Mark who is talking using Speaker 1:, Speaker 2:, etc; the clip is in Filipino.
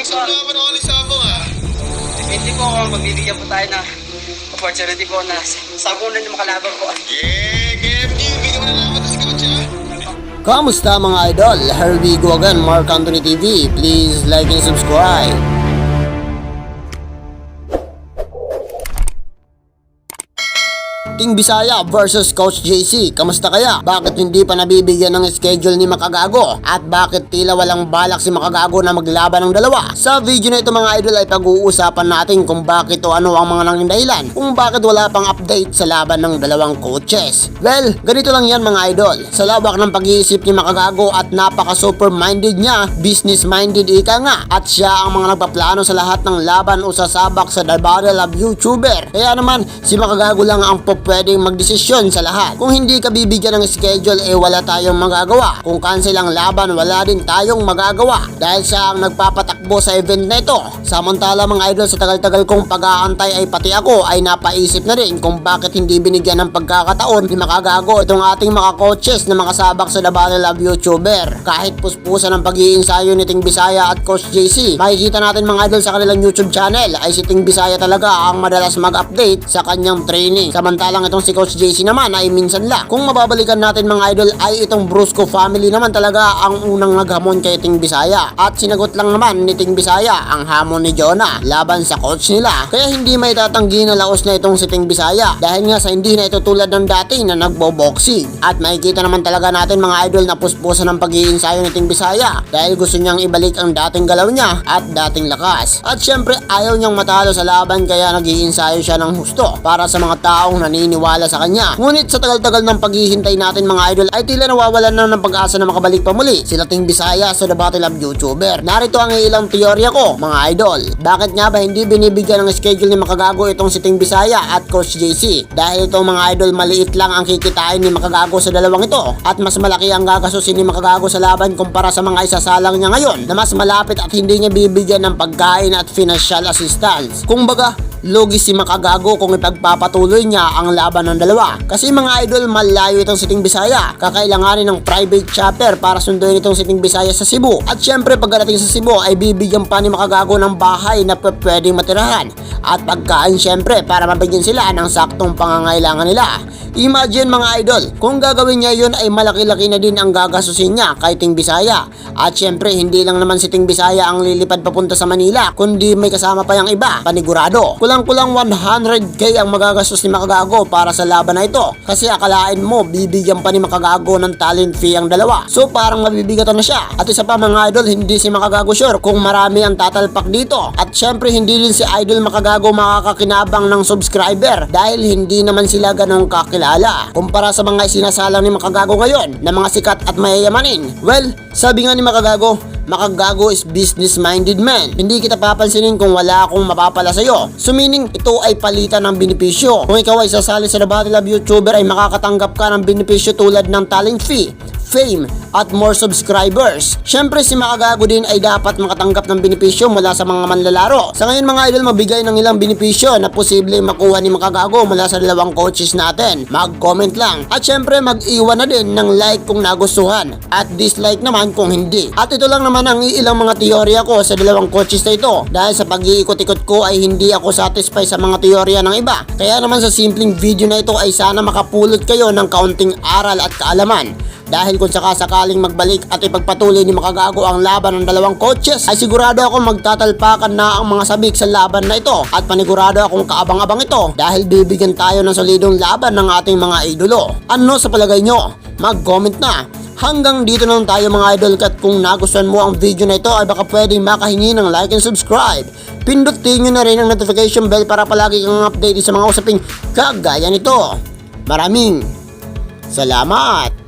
Speaker 1: Gusto mo naman ako ni Sabong ah.
Speaker 2: Hindi po ako magbibigyan po tayo na opportunity po na sabunan yung makalaban po.
Speaker 1: Yeah, KMD, bigyan mo na lang ako sa coach ah.
Speaker 3: Kamusta mga idol? Here we go again, Mark Anthony TV. Please like and subscribe. Team Bisaya versus Coach JC. Kamusta kaya? Bakit hindi pa nabibigyan ng schedule ni Makagago? At bakit tila walang balak si Makagago na maglaban ng dalawa? Sa video na ito mga idol ay pag-uusapan natin kung bakit o ano ang mga nanging dahilan, kung bakit wala pang update sa laban ng dalawang coaches. Well, ganito lang yan mga idol. Sa lawak ng pag-iisip ni Makagago at napaka super minded niya, business minded ika nga, at siya ang mga nagpaplano sa lahat ng laban o sasabak sa The Battle of YouTuber. Kaya naman si Makagago lang ang pwedeng magdesisyon sa lahat. Kung hindi ka bibigyan ng schedule wala tayong magagawa. Kung cancel ang laban wala din tayong magagawa dahil siya ang nagpapatakbo sa event na ito. Samantala mga idol, sa tagal-tagal kong pag-aantay ay pati ako ay napaisip na rin kung bakit hindi binigyan ng pagkakataon ni Makagago itong ating mga coaches na makasabak sa The Battle of YouTuber. Kahit puspusan ng pag-iinsayo ni Team Bisaya at Coach JC, makikita natin mga idol sa kanilang YouTube channel ay si Team Bisaya talaga ang madalas mag-update sa kanyang training. Samantalang itong si Coach JC naman ay minsan lang. Kung mababalikan natin mga idol ay itong Brusco family naman talaga ang unang naghamon kay Team Bisaya. At sinagot lang naman ni Team Bisaya ang hamon ni Jonah laban sa coach nila. Kaya hindi may tatanggi na laos na itong si Team Bisaya dahil nga sa hindi na ito tulad ng dati na nagbo-boxing. At makikita naman talaga natin mga idol na puspusan ng pag-iinsayo ni Team Bisaya dahil gusto niyang ibalik ang dating galaw niya at dating lakas. At syempre ayaw niyang matalo sa laban kaya nag-iinsayo siya ng husto para sa mga taong naniniwala sa kanya. Ngunit sa tagal-tagal ng paghihintay natin mga idol ay tila nawawalan na ng pag-asa na makabalik pa muli sila Team Bisaya sa The Battle of YouTuber. Narito ang ilang teorya ko mga idol. Bakit nga ba hindi binibigyan ng schedule ni Makagago itong si Team Bisaya at Coach JC? Dahil itong mga idol maliit lang ang kikitain ni Makagago sa dalawang ito at mas malaki ang gagastusin ni Makagago sa laban kumpara sa mga isasalang niya ngayon na mas malapit at hindi niya bibigyan ng pagkain at financial assistance. Kung baga logi si Makagago kung ipagpapatuloy niya ang laban ng dalawa. Kasi mga idol, malayo itong si Team Bisaya. Kakailanganin ng private chopper para sunduin itong si Team Bisaya sa Cebu. At syempre pagdating sa Cebu ay bibigyan pa ni Makagago ng bahay na pwedeng matirahan. At pagkain syempre para mabigyan sila ng saktong pangangailangan nila. Imagine mga idol, kung gagawin niya yun ay malaki-laki na din ang gagastusin niya kay Team Bisaya. At syempre hindi lang naman si Team Bisaya ang lilipad papunta sa Manila, kundi may kasama pa yung iba, panigurado. Kulang-kulang 100k ang magagastos ni Makagago para sa laban na ito. Kasi akalain mo bibigyan pa ni Makagago ng talent fee ang dalawa. So parang mabibigatan na siya. At isa pa mga idol, hindi si Makagago sure kung marami ang tatalpak dito. At syempre hindi din si Idol Makagago makakakinabang ng subscriber dahil hindi naman sila ganong kakilala kumpara sa mga sinasalang ni Makagago ngayon na mga sikat at mayayamanin. Well, sabi nga ni Makagago is business-minded man. Hindi kita papansinin kung wala akong mapapala sa'yo. So meaning, ito ay palitan ng benepisyo. Kung ikaw ay sasali sa The Battle of YouTuber ay makakatanggap ka ng benepisyo tulad ng talent fee, fame, at more subscribers. Syempre si Makagago din ay dapat makatanggap ng benepisyo mula sa mga manlalaro. Sa ngayon mga idol, mabigay ng ilang benepisyo na posible makuha ni Makagago mula sa dalawang coaches natin. Mag-comment lang. At syempre mag-iwan na din ng like kung nagustuhan at dislike naman kung hindi. At ito lang naman ang ilang mga teorya ko sa dalawang coaches na ito. Dahil sa pag-iikot-ikot ko ay hindi ako satisfied sa mga teorya ng iba. Kaya naman sa simpleng video na ito ay sana makapulot kayo ng kaunting aral at kaalaman. Dahil kung sakasakaling magbalik at ipagpatuloy ni Makagago ang laban ng dalawang coaches ay sigurado ako magtatalpakan na ang mga sabik sa laban na ito at panigurado akong kaabang-abang ito dahil bibigyan tayo ng solidong laban ng ating mga idolo. Ano sa palagay nyo? Mag-comment na! Hanggang dito na lang tayo mga idol, at kung nagustuhan mo ang video na ito ay baka pwedeng makahingi ng like and subscribe. Pindutin nyo na rin ang notification bell para palagi kang update sa mga usaping kagaya nito. Maraming salamat!